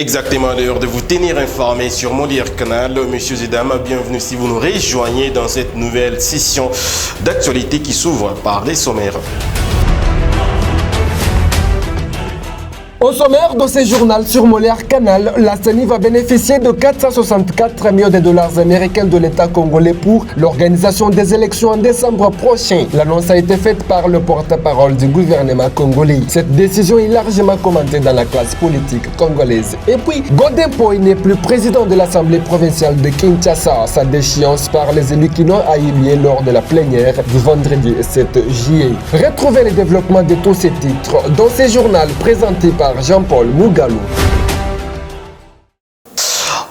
Exactement l'heure de vous tenir informé sur Molière Canal. Messieurs et dames, bienvenue si vous nous rejoignez dans cette nouvelle session d'actualité qui s'ouvre par les sommaires. Au sommaire de ce journal sur Molière Canal, la CENI va bénéficier de 464 millions de dollars américains de l'État congolais pour l'organisation des élections en décembre prochain. L'annonce a été faite par le porte-parole du gouvernement congolais. Cette décision est largement commentée dans la classe politique congolaise. Et puis, Godin Poy n'est plus président de l'Assemblée provinciale de Kinshasa. Sa déchéance par les élus qui n'ont lieu lors de la plénière du vendredi 7 juillet. Retrouvez les développements de tous ces titres dans ce journal présenté par Jean-Paul Mougalou.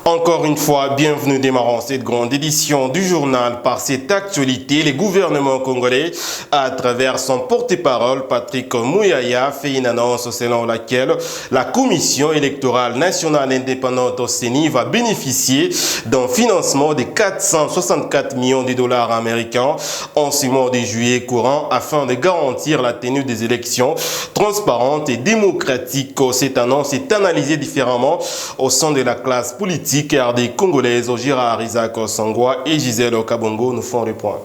Encore une fois, bienvenue démarrant cette grande édition du journal par cette actualité. Le gouvernement congolais, à travers son porte-parole, Patrick Mouyaya, fait une annonce selon laquelle la Commission électorale nationale indépendante au CENI va bénéficier d'un financement de 464 millions de dollars américains en ce mois de juillet courant afin de garantir la tenue des élections transparentes et démocratiques. Cette annonce est analysée différemment au sein de la classe politique car des Congolaises, Gérard Isaac Sangwa et Gisèle Kabongo nous font le point.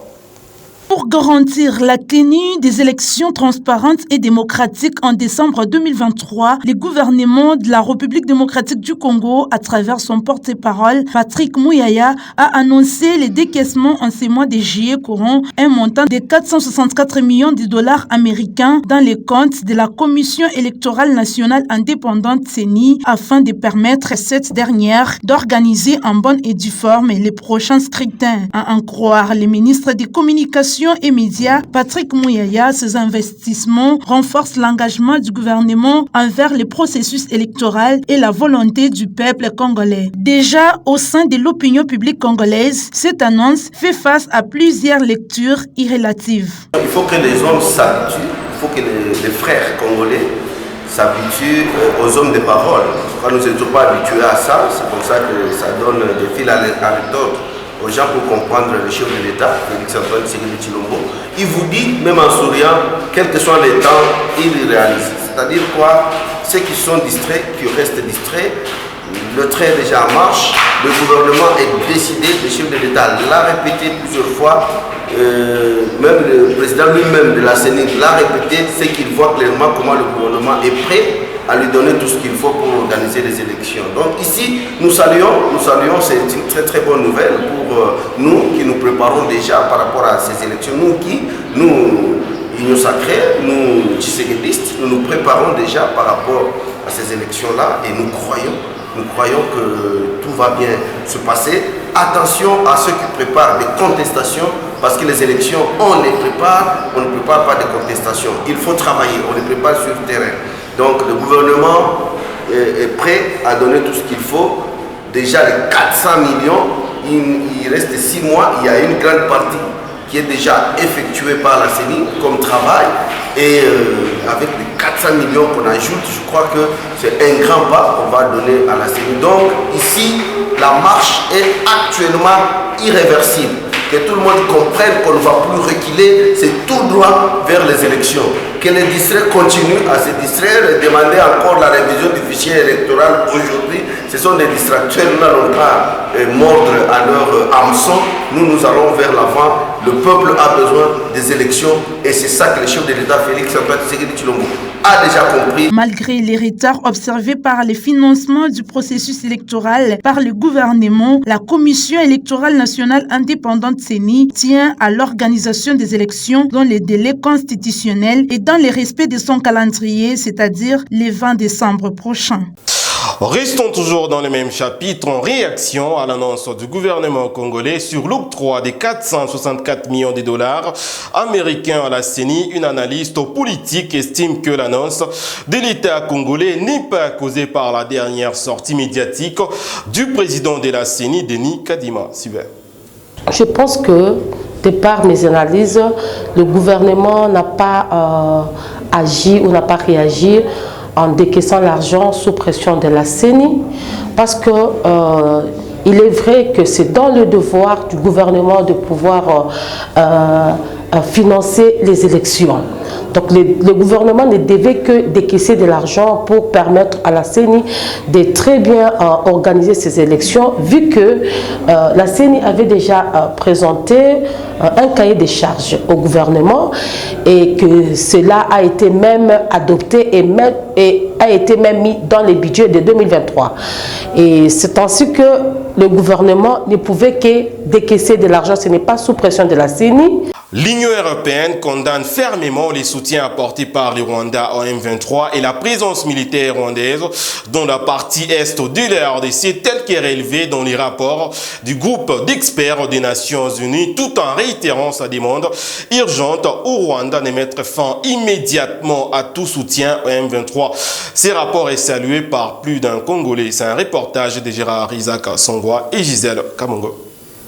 Pour garantir la tenue des élections transparentes et démocratiques en décembre 2023, le gouvernement de la République démocratique du Congo, à travers son porte-parole, Patrick Mouyaya, a annoncé les décaissements en ces mois de juillet courant, un montant de 464 millions de dollars américains dans les comptes de la Commission électorale nationale indépendante CENI, afin de permettre à cette dernière d'organiser en bonne et due forme les prochains scrutins. À en croire les ministres des Communications et médias, Patrick Mouyaya, ces investissements renforcent l'engagement du gouvernement envers le processus électoral et la volonté du peuple congolais. Déjà, au sein de l'opinion publique congolaise, cette annonce fait face à plusieurs lectures irrélatives. Il faut que les hommes s'habituent, il faut que les frères congolais s'habituent aux hommes de parole. Quand nous ne sommes pas habitués à ça, c'est pour ça que ça donne des fils à retordre aux gens pour comprendre le chef de l'État, Félix-Antoine Tshisekedi Tshilombo. Il vous dit, même en souriant, quels que soient les temps, il réalise. C'est-à-dire quoi? Ceux qui sont distraits, qui restent distraits, le train est déjà en marche, le gouvernement est décidé, le chef de l'État l'a répété plusieurs fois, même le président lui-même de la CENI l'a répété, c'est qu'il voit clairement comment le gouvernement est prêt à lui donner tout ce qu'il faut pour organiser les élections. Donc ici, nous saluons, c'est une très très bonne nouvelle pour nous qui nous préparons déjà par rapport à ces élections. Nous, Union Sacrée, nous, Tshisekidistes, nous préparons déjà par rapport à ces élections-là et nous croyons que tout va bien se passer. Attention à ceux qui préparent des contestations, parce que les élections, on ne prépare pas des contestations. Il faut travailler, on les prépare sur le terrain. Donc le gouvernement est prêt à donner tout ce qu'il faut. Déjà les 400 millions, il reste 6 mois, il y a une grande partie qui est déjà effectuée par la CENI comme travail. Et avec les 400 millions qu'on ajoute, je crois que c'est un grand pas qu'on va donner à la CENI. Donc ici, la marche est actuellement irréversible. Que tout le monde comprenne qu'on ne va plus reculer, c'est tout droit vers les élections. Que les distraits continuent à se distraire et demander encore la révision du fichier électoral aujourd'hui. Ce sont des distracteurs, nous n'allons pas mordre à leur hameçon. Nous allons vers l'avant. Le peuple a besoin des élections et c'est ça que le chef de l'État, Félix-Antoine Tshisekedi Tshilombo, a déjà compris. Malgré les retards observés par les financements du processus électoral par le gouvernement, la Commission électorale nationale indépendante CENI tient à l'organisation des élections dans les délais constitutionnels et dans le respect de son calendrier, c'est-à-dire le 20 décembre prochain. Restons toujours dans le même chapitre en réaction à l'annonce du gouvernement congolais sur l'octroi des 464 millions de dollars américains à la CENI. Une analyste politique estime que l'annonce de l'État congolais n'est pas causée par la dernière sortie médiatique du président de la CENI, Denis Kadima. Je pense que, de par mes analyses, le gouvernement n'a pas agi ou n'a pas réagi en décaissant l'argent sous pression de la CENI, parce que il est vrai que c'est dans le devoir du gouvernement de pouvoir financer les élections. Donc le gouvernement ne devait que décaisser de l'argent pour permettre à la CENI de très bien organiser ces élections, vu que la CENI avait déjà présenté un cahier des charges au gouvernement et que cela a été même adopté et a été même mis dans les budgets de 2023. Et c'est ainsi que le gouvernement ne pouvait que décaisser de l'argent, ce n'est pas sous pression de la CENI. L'Union européenne condamne fermement les soutiens apportés par le Rwanda au M23 et la présence militaire rwandaise dans la partie est de la RDC telle qu'elle est relevée dans les rapports du groupe d'experts des Nations Unies, tout en réitérant sa demande urgente au Rwanda de mettre fin immédiatement à tout soutien au M23. Ces rapports est salué par plus d'un Congolais. C'est un reportage de Gérard Isaac Songwa et Gisèle Kamongo.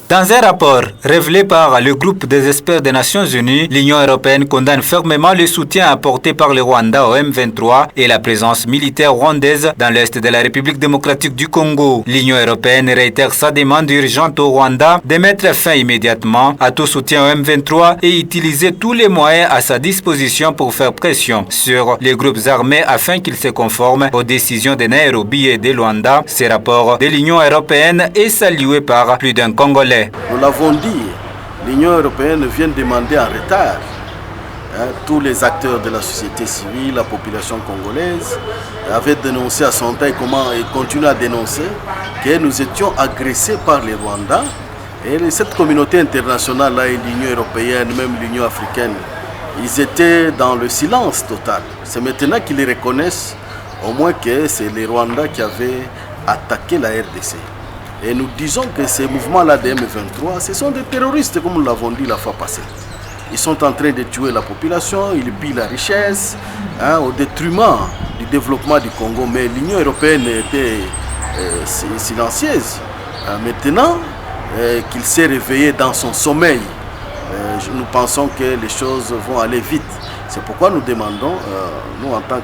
Dans un rapport révélé par le groupe des experts des Nations Unies, l'Union européenne condamne fermement le soutien apporté par le Rwanda au M23 et la présence militaire rwandaise dans l'est de la République démocratique du Congo. L'Union européenne réitère sa demande urgente au Rwanda de mettre fin immédiatement à tout soutien au M23 et utiliser tous les moyens à sa disposition pour faire pression sur les groupes armés afin qu'ils se conforment aux décisions de Nairobi et de Luanda. Ce rapport de l'Union européenne est salué par plus d'un Congolais. Nous l'avons dit, l'Union européenne vient demander en retard. Tous les acteurs de la société civile, la population congolaise, avaient dénoncé à son temps et continuent à dénoncer que nous étions agressés par les Rwandais. Et cette communauté internationale-là et l'Union européenne, même l'Union africaine, ils étaient dans le silence total. C'est maintenant qu'ils reconnaissent au moins que c'est les Rwandais qui avaient attaqué la RDC. Et nous disons que ces mouvements-là de M23, ce sont des terroristes, comme nous l'avons dit la fois passée. Ils sont en train de tuer la population, ils pillent la richesse, au détriment du développement du Congo. Mais l'Union européenne était silencieuse. Maintenant qu'il s'est réveillé dans son sommeil, nous pensons que les choses vont aller vite. C'est pourquoi nous demandons, nous en tant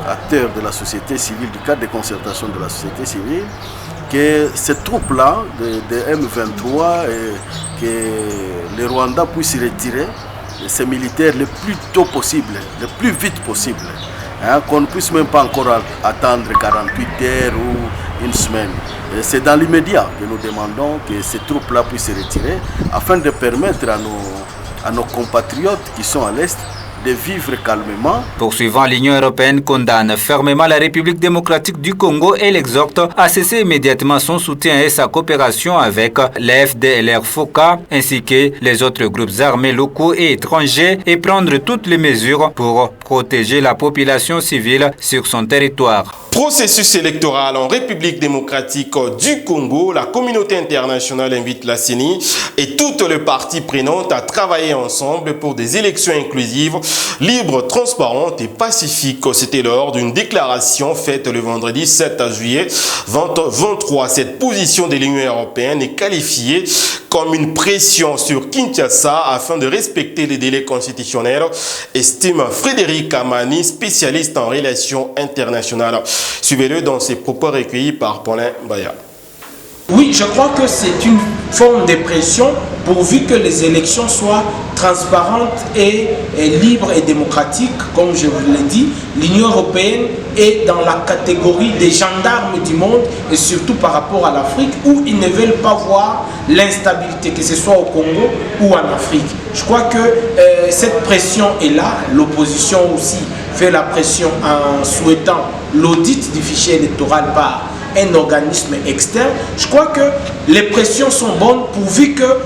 qu'acteurs de la société civile, du cadre de concertation de la société civile, que ces troupes-là de M23, que les Rwandais puissent retirer ces militaires le plus tôt possible, le plus vite possible. Qu'on ne puisse même pas encore attendre 48 heures ou une semaine. C'est dans l'immédiat que nous demandons que ces troupes-là puissent se retirer afin de permettre à nos compatriotes qui sont à l'Est de vivre calmement. Poursuivant, l'Union européenne condamne fermement la République démocratique du Congo et l'exhorte à cesser immédiatement son soutien et sa coopération avec l'FDLR-FOCA ainsi que les autres groupes armés locaux et étrangers et prendre toutes les mesures pour protéger la population civile sur son territoire. Processus électoral en République démocratique du Congo, la communauté internationale invite la CENI et toutes les parties prenantes à travailler ensemble pour des élections inclusives, libres, transparentes et pacifiques. C'était lors d'une déclaration faite le vendredi 7 juillet 2023. Cette position de l'Union européenne est qualifiée comme une pression sur Kinshasa afin de respecter les délais constitutionnels, estime Frédéric Amani, spécialiste en relations internationales. Suivez-le dans ses propos recueillis par Paulin Baya. Oui, je crois que c'est une forme de pression pourvu que les élections soient transparentes et libres et démocratiques. Comme je vous l'ai dit, l'Union européenne est dans la catégorie des gendarmes du monde et surtout par rapport à l'Afrique où ils ne veulent pas voir l'instabilité, que ce soit au Congo ou en Afrique. Je crois que cette pression est là. L'opposition aussi fait la pression en souhaitant l'audit du fichier électoral par un organisme externe. Je crois que les pressions sont bonnes pourvu que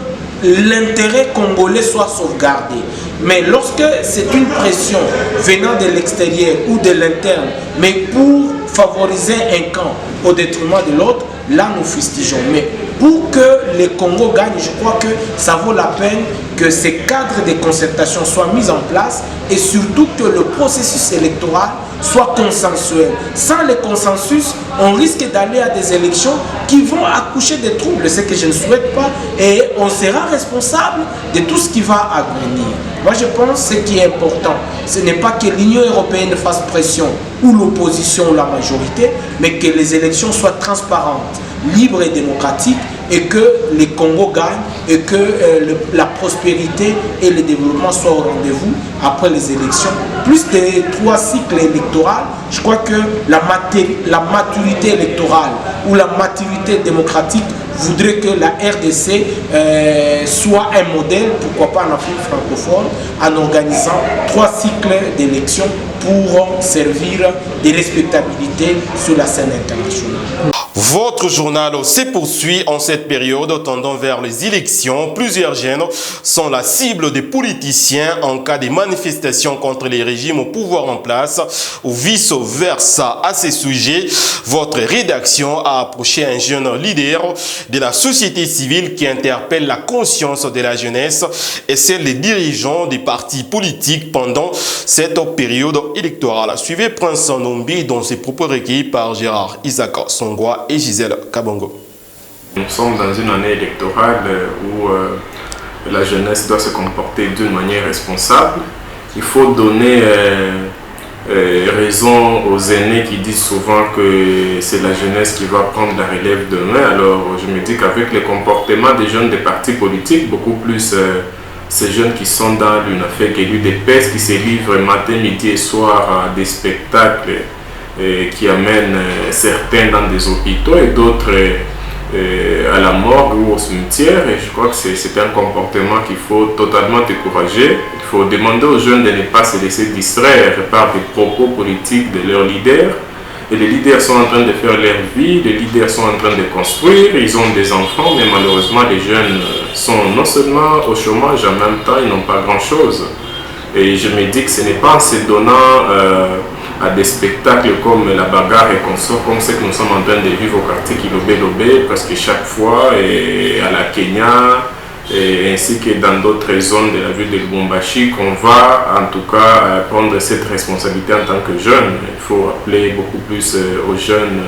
l'intérêt congolais soit sauvegardé. Mais lorsque c'est une pression venant de l'extérieur ou de l'interne, mais pour favoriser un camp au détriment de l'autre, là nous fustigeons. Mais pour que le Congo gagne, je crois que ça vaut la peine que ces cadres de concertation soient mis en place et surtout que le processus électoral soit consensuel. Sans le consensus, on risque d'aller à des élections qui vont accoucher des troubles, ce que je ne souhaite pas, et on sera responsable de tout ce qui va advenir. Moi je pense que ce qui est important, ce n'est pas que l'Union européenne fasse pression ou l'opposition ou la majorité, mais que les élections soient transparentes, libres et démocratiques et que les Congo gagnent et que la prospérité et le développement soient au rendez-vous après les élections. Plus de 3 cycles électoraux, je crois que la maturité électorale ou la maturité démocratique voudrait que la RDC soit un modèle, pourquoi pas en Afrique francophone, en organisant 3 cycles d'élections pour servir de respectabilité sur la scène internationale. Votre journal se poursuit en cette période tendant vers les élections. Plusieurs jeunes sont la cible des politiciens en cas de manifestations contre les régimes au pouvoir en place ou vice-versa. À ce sujet, votre rédaction a approché un jeune leader de la société civile qui interpelle la conscience de la jeunesse et celle des dirigeants des partis politiques pendant cette période électorale. Suivez Prince Nombi dans ses propos recueillis par Gérard Isaka Songwa et Gisèle Kabongo. Nous sommes dans une année électorale où la jeunesse doit se comporter d'une manière responsable. Il faut donner raison aux aînés qui disent souvent que c'est la jeunesse qui va prendre la relève demain. Alors je me dis qu'avec le comportement des jeunes des partis politiques, beaucoup plus ces jeunes qui sont dans l'UNAFEC et l'UDPS, qui se livrent matin, midi et soir à des spectacles qui amènent certains dans des hôpitaux et d'autres à la morgue ou au cimetière. Et je crois que c'est un comportement qu'il faut totalement décourager. Il faut demander aux jeunes de ne pas se laisser distraire par des propos politiques de leurs leaders. Et les leaders sont en train de faire leur vie, les leaders sont en train de construire, ils ont des enfants, mais malheureusement les jeunes sont non seulement au chômage, en même temps ils n'ont pas grand-chose. Et je me dis que ce n'est pas en se donnant à des spectacles comme la bagarre et consorts, comme ce que nous sommes en train de vivre au quartier Kilobé-Lobé, parce que chaque fois, et à la Kenya, et ainsi que dans d'autres zones de la ville de Lubumbashi, qu'on va en tout cas prendre cette responsabilité en tant que jeunes. Il faut appeler beaucoup plus aux jeunes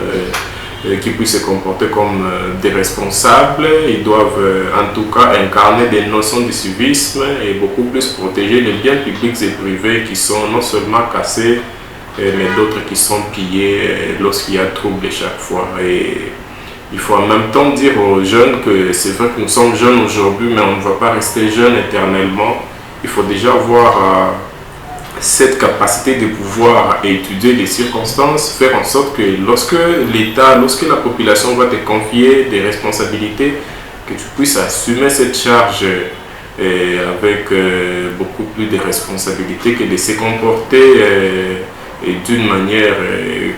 qui puissent se comporter comme des responsables. Ils doivent en tout cas incarner des notions de civisme et beaucoup plus protéger les biens publics et privés qui sont non seulement cassés, mais d'autres qui sont pillés lorsqu'il y a trouble chaque fois. Et il faut en même temps dire aux jeunes que c'est vrai que nous sommes jeunes aujourd'hui, mais on ne va pas rester jeunes éternellement. Il faut déjà avoir cette capacité de pouvoir étudier les circonstances, faire en sorte que lorsque l'État, lorsque la population va te confier des responsabilités, que tu puisses assumer cette charge avec beaucoup plus de responsabilités que de se comporter et d'une manière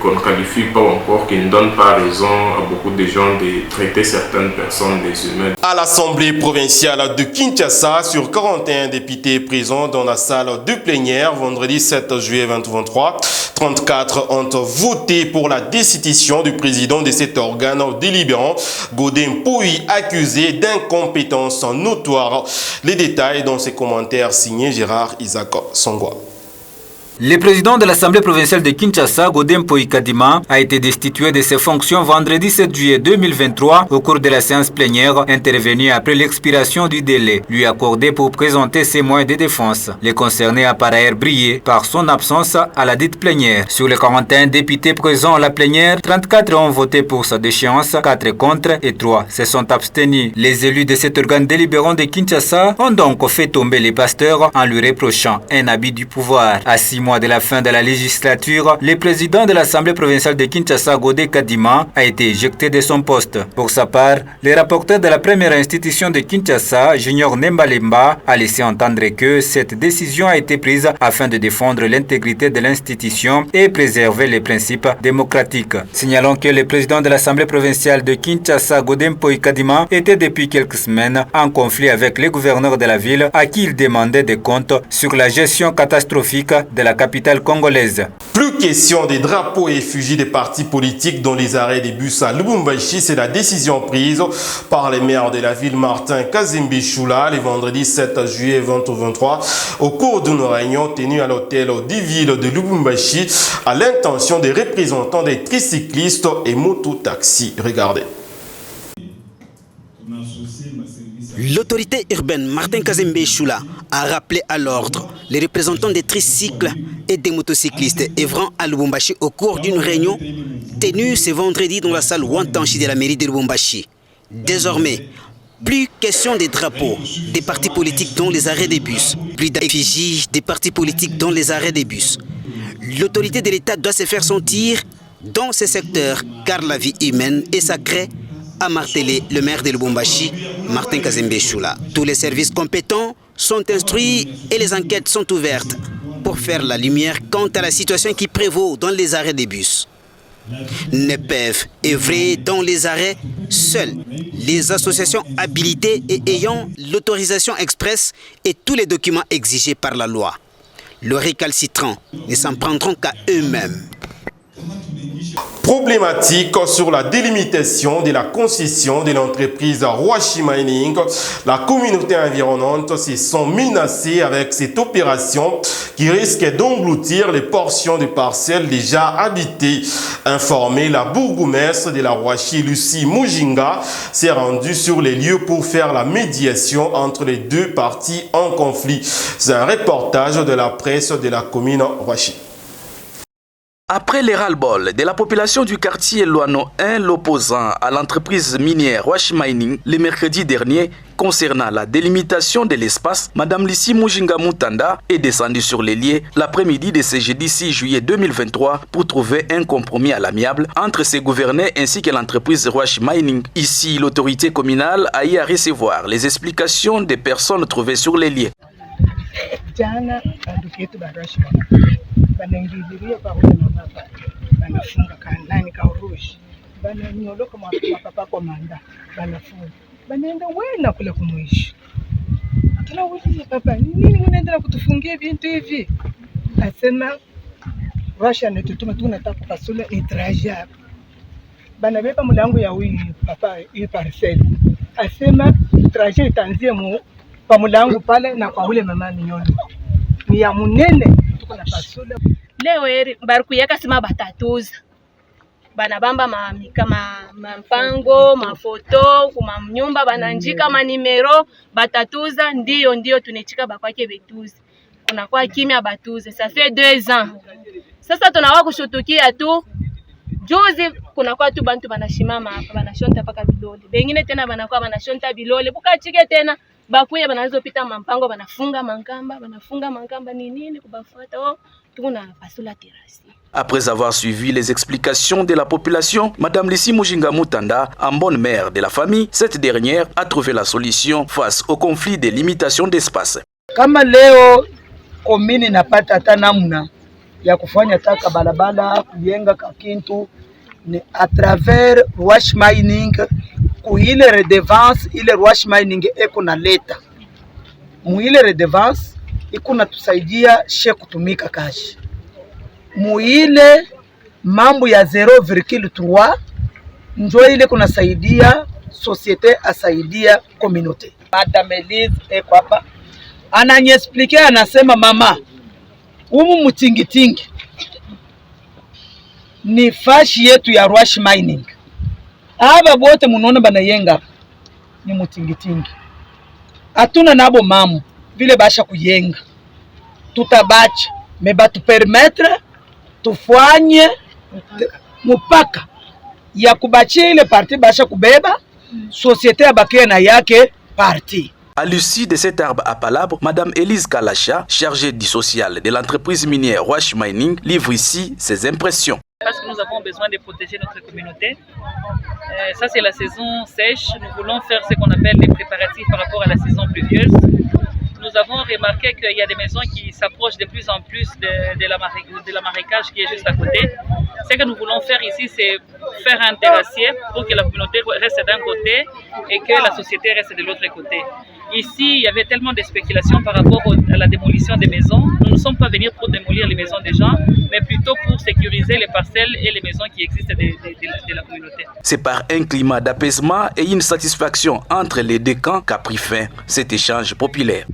qu'on ne qualifie pas encore, qui ne donne pas raison à beaucoup de gens de traiter certaines personnes des humains. À l'Assemblée provinciale de Kinshasa, sur 41 députés présents dans la salle de plénière, vendredi 7 juillet 2023, 34 ont voté pour la destitution du président de cet organe délibérant, Godin Pouy, accusé d'incompétence notoire. Les détails dans ses commentaires signés Gérard Isaka Songwa. Le président de l'Assemblée provinciale de Kinshasa, Godin Pouy Kadima, a été destitué de ses fonctions vendredi 7 juillet 2023 au cours de la séance plénière intervenue après l'expiration du délai lui accordé pour présenter ses moyens de défense. Le concerné a par ailleurs brillé par son absence à la dite plénière. Sur les 41 députés présents à la plénière, 34 ont voté pour sa déchéance, 4 contre et 3 se sont abstenus. Les élus de cet organe délibérant de Kinshasa ont donc fait tomber les pasteurs en lui reprochant un abus du pouvoir. À 6 mois de la fin de la législature, le président de l'Assemblée provinciale de Kinshasa, Godin Kadima, a été éjecté de son poste. Pour sa part, le rapporteur de la première institution de Kinshasa, Junior Nembalemba, a laissé entendre que cette décision a été prise afin de défendre l'intégrité de l'institution et préserver les principes démocratiques. Signalons que le président de l'Assemblée provinciale de Kinshasa, Godin Pouy Kadima, était depuis quelques semaines en conflit avec le gouverneur de la ville à qui il demandait des comptes sur la gestion catastrophique de la capitale congolaise. Plus question des drapeaux et effigies des partis politiques dans les arrêts des bus à Lubumbashi. C'est la décision prise par les maires de la ville Martin Kazembe Choula le vendredi 7 juillet 2023 au cours d'une réunion tenue à l'hôtel des villes de Lubumbashi à l'intention des représentants des tricyclistes et mototaxis. Regardez. L'autorité urbaine Martin Kazembe Choula a rappelé à l'ordre les représentants des tricycles et des motocyclistes œuvrant à Lubumbashi au cours d'une réunion tenue ce vendredi dans la salle Wantanchi de la mairie de Lubumbashi. Désormais, plus question des drapeaux, des partis politiques dans les arrêts des bus, plus d'effigies des partis politiques dans les arrêts des bus. L'autorité de l'État doit se faire sentir dans ces secteurs, car la vie humaine est sacrée, a martelé le maire de Lubumbashi, Martin Kazembe Choula. Tous les services compétents sont instruits et les enquêtes sont ouvertes pour faire la lumière quant à la situation qui prévaut dans les arrêts des bus. Ne peuvent œuvrer dans les arrêts seuls les associations habilitées et ayant l'autorisation expresse et tous les documents exigés par la loi. Les récalcitrants ne s'en prendront qu'à eux-mêmes. Problématique sur la délimitation de la concession de l'entreprise Rwashi Mining. La communauté environnante se sent menacée avec cette opération qui risque d'engloutir les portions de parcelles déjà habitées. Informée, la bourgmestre de la Rwashi, Lucie Mujinga, s'est rendue sur les lieux pour faire la médiation entre les deux parties en conflit. C'est un reportage de la presse de la commune Rwashi. Après les ras-le-bol de la population du quartier Loano 1, l'opposant à l'entreprise minière Rwashi Mining, le mercredi dernier, concernant la délimitation de l'espace, Madame Lucie Mujinga Mutanda est descendue sur les lieux l'après-midi de ce jeudi 6 juillet 2023 pour trouver un compromis à l'amiable entre ses gouverneurs ainsi que l'entreprise Rwashi Mining. Ici, l'autorité communale a eu à recevoir les explications des personnes trouvées sur les lieux. Banaingililia pamoja na baba banafunga kanani ka urushi bananyoloka mapapa komanda banafunga banaenda wena kule kumwishi tunauliza papa nini unaendelea kutufungia vitu hivi asema Russia netutuma tunataka kupasula itraja banabeba mlango ya huyu papa hii parcel asema traje itanzie mu pa mlango pale na kwa ule mama minyolo ni ya munene. Leo barikuyaka sima batatuza banabamba mampango mafoto kuma nyumba bananjika manimero batatuza ndio tunechika bakwake betuzi kuna kwa kimya batuze ça fait 2 ans sasa tunawa kushutukia tu juzi kuna kwa tu bantu banashimama hapa banashonta paka bilole bengine tena banakuwa banashonta bilole bukachike tena bakuye banazo pita mampango banafunga mankamba ni nini kubafuata tuna pasula terasi. Après avoir suivi les explications de la population, Madame Lucie Mujinga Mutanda, en bonne mère de la famille, cette dernière a trouvé la solution face au conflit des limitations d'espace. Kama leo komini napata hata namna ya kufanya taka balabala kujenga kakintu ni à travers Rwashi Mining kuile redevance ile Rwashi Mining eko na leta muile redevance iko natusaidia she kutumika kashi muile mambo ya 0,3 njo ile kunasaidia societe asaidia communauté. Madame Elise eko hapa ananyesplike anasema mama umu mutingitingi ni fashi yetu ya Rwashi Mining. Aba bote munaona banayenga ni mutingitingi. Atuna nabo mamu vile basha kuyenga. Tutabacha meba tu permettre tufanye mupaka ya kubachia ile parti basha kubeba societe abakie na yake parti. À l'issue de cet arbre à palabres, Madame Elise Kalacha, chargée du social de l'entreprise minière Rwashi Mining, livre ici ses impressions. Parce que nous avons besoin de protéger notre communauté. Ça c'est la saison sèche. Nous voulons faire ce qu'on appelle les préparatifs par rapport à la saison pluvieuse. Nous avons remarqué qu'il y a des maisons qui s'approchent de plus en plus de la marécage qui est juste à côté. Ce que nous voulons faire ici, c'est faire un terrassier pour que la communauté reste d'un côté et que la société reste de l'autre côté. Ici, il y avait tellement de spéculations par rapport à la démolition des maisons. Nous ne sommes pas venus pour démolir les maisons des gens, mais plutôt pour sécuriser les parcelles et les maisons qui existent de la communauté. C'est par un climat d'apaisement et une satisfaction entre les deux camps qu'a pris fin cet échange populaire.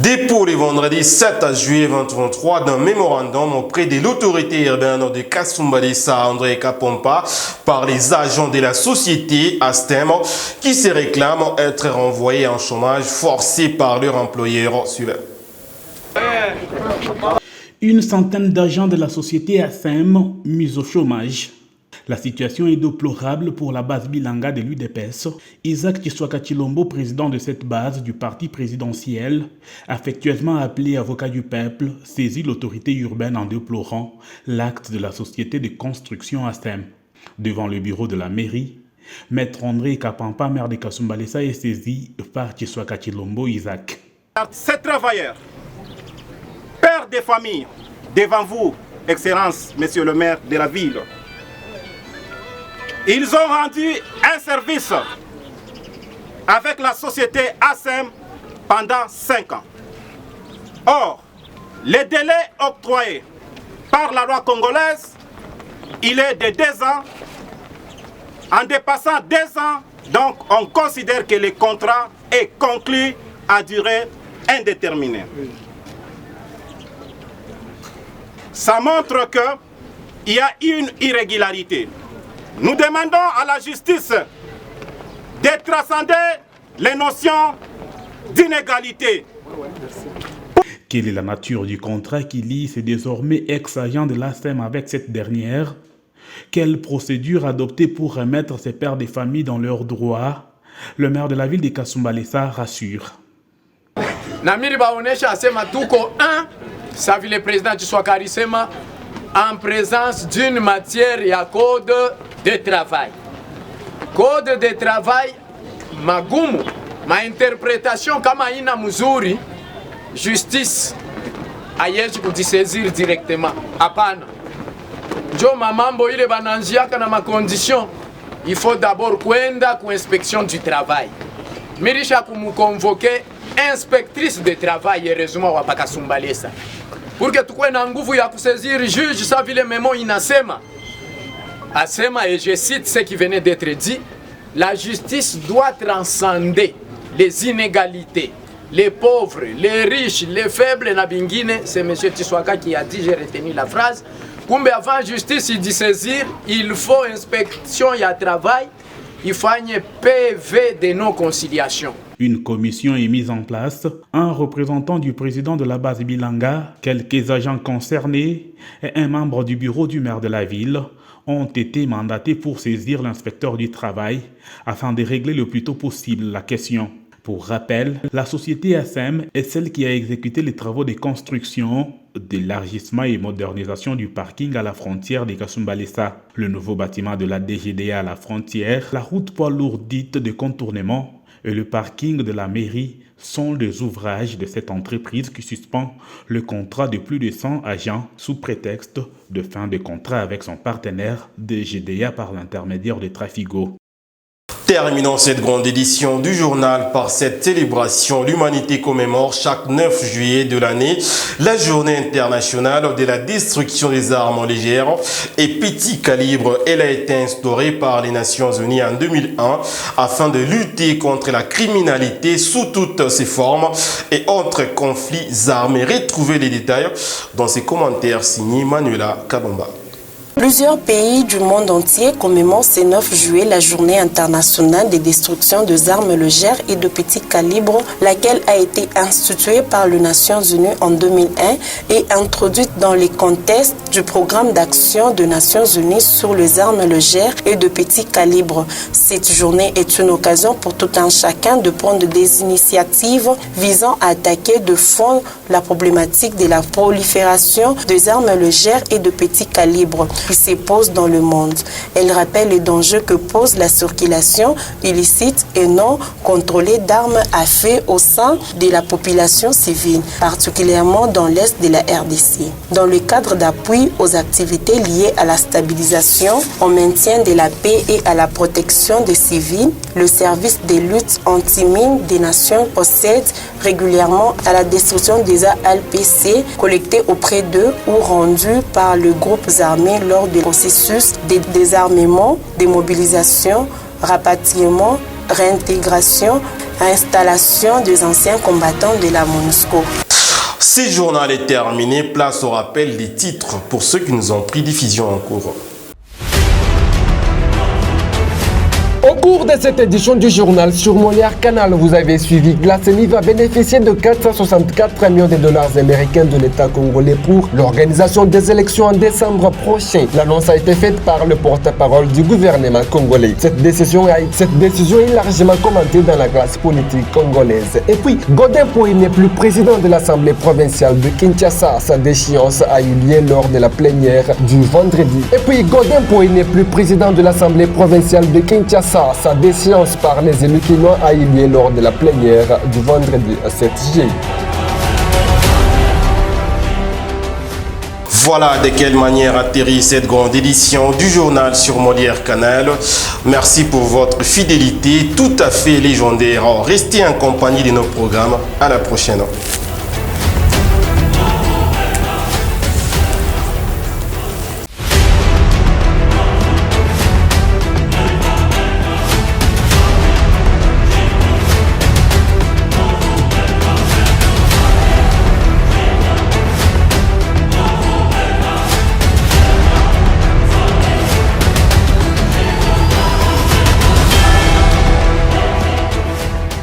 Dépôt le vendredi 7 juillet 2023 d'un mémorandum auprès de l'autorité urbaine de Kasumbalesa André Kapompa par les agents de la société Astem qui se réclament être renvoyés en chômage forcé par leur employeur suivant. Une centaine d'agents de la société ASEM mis au chômage. La situation est déplorable pour la base Bilanga de l'UDPS. Isaac Tshisekedi Tshilombo, président de cette base du parti présidentiel, affectueusement appelé avocat du peuple, saisit l'autorité urbaine en déplorant l'acte de la société de construction ASEM. Devant le bureau de la mairie, Maître André Kapampa, maire de Kasumbalesa, est saisi par Tshisekedi Tshilombo Isaac. Ces travailleurs, pères de famille, devant vous, Excellence, Monsieur le maire de la ville, ils ont rendu un service avec la société ASEM pendant 5 ans. Or, le délai octroyé par la loi congolaise, il est de 2 ans. En dépassant 2 ans, donc on considère que le contrat est conclu à durée indéterminée. Ça montre qu'il y a une irrégularité. Nous demandons à la justice de transcender les notions d'inégalité. Quelle est la nature du contrat qui lie ces désormais ex-agents de l'ASEM avec cette dernière? Quelle procédure adopter pour remettre ces pères de famille dans leurs droits? Le maire de la ville de Kasumbalesa rassure. Namiri baonesha asema tuko 1, ça le président Tshisekedi sema en présence d'une matière ya code de travail. Code de travail magumu, ma interprétation kama ina mzuri, justice ayeji kujisaisir directement. Hapana. Jo mamambo ile bananjiaka na ma condition. Il faut d'abord kwenda ku inspection du travail. Mirisha kumukonvoke inspectrice de travail heureusement wa Kasumbalesa. Pour que tukwe na nguvu ya kusaisir juge sa vile memo inasema. Asema, et je cite ce qui venait d'être dit, la justice doit transcender les inégalités, les pauvres, les riches, les faibles, na bingine, c'est M. Tshisekedi qui a dit, j'ai retenu la phrase, kumbe avant justice il dit saisir, il faut inspection et travail, il faut un PV de non-conciliation. Une commission est mise en place, un représentant du président de la base Bilanga, quelques agents concernés et un membre du bureau du maire de la ville ont été mandatés pour saisir l'inspecteur du travail afin de régler le plus tôt possible la question. Pour rappel, la société ASEM est celle qui a exécuté les travaux de construction, d'élargissement et modernisation du parking à la frontière de Kasumbalesa, le nouveau bâtiment de la DGDA à la frontière, la route poids lourd dite de contournement et le parking de la mairie sont des ouvrages de cette entreprise qui suspend le contrat de plus de 100 agents sous prétexte de fin de contrat avec son partenaire DGDA par l'intermédiaire de Trafigo. Terminons cette grande édition du journal par cette célébration. L'humanité commémore chaque 9 juillet de l'année la journée internationale de la destruction des armes légères et petits calibres. Elle a été instaurée par les Nations Unies en 2001 afin de lutter contre la criminalité sous toutes ses formes et autres conflits armés. Retrouvez les détails dans ces commentaires signés Manuela Kabamba. Plusieurs pays du monde entier commémorent ce 9 juillet la journée internationale de destruction des armes légères et de petits calibres, laquelle a été instituée par les Nations Unies en 2001 et introduite dans le contexte du programme d'action des Nations Unies sur les armes légères et de petits calibres. Cette journée est une occasion pour tout un chacun de prendre des initiatives visant à attaquer de fond la problématique de la prolifération des armes légères et de petits calibres qui se pose dans le monde. Elle rappelle les dangers que pose la circulation illicite et non contrôlée d'armes à feu au sein de la population civile, particulièrement dans l'est de la RDC. Dans le cadre d'appui aux activités liées à la stabilisation, au maintien de la paix et à la protection des civils, le service de lutte anti-mine des Nations procède régulièrement à la destruction des ALPC collectés auprès d'eux ou rendus par les groupes armés lors du processus de désarmement, démobilisation, rapatriement, réintégration, installation des anciens combattants de la MONUSCO. Ce journal est terminé. Place au rappel des titres pour ceux qui nous ont pris diffusion en cours. cours de cette édition du journal sur Molière Canal, vous avez suivi que la CENI va bénéficier de 464 millions de dollars américains de l'État congolais pour l'organisation des élections en décembre prochain. L'annonce a été faite par le porte-parole du gouvernement congolais. Cette décision est largement commentée dans la classe politique congolaise. Et puis, Godin Poy n'est plus président de l'Assemblée provinciale de Kinshasa. Sa déchéance a eu lieu lors de la plénière du vendredi. Et puis, Godin Poy n'est plus président de l'Assemblée provinciale de Kinshasa. Sa déchéance par les élus quinois a eu lieu lors de la plénière du vendredi 7 juillet. Voilà de quelle manière atterrit cette grande édition du journal sur Molière Canal. Merci pour votre fidélité tout à fait légendaire. Restez en compagnie de nos programmes. À la prochaine.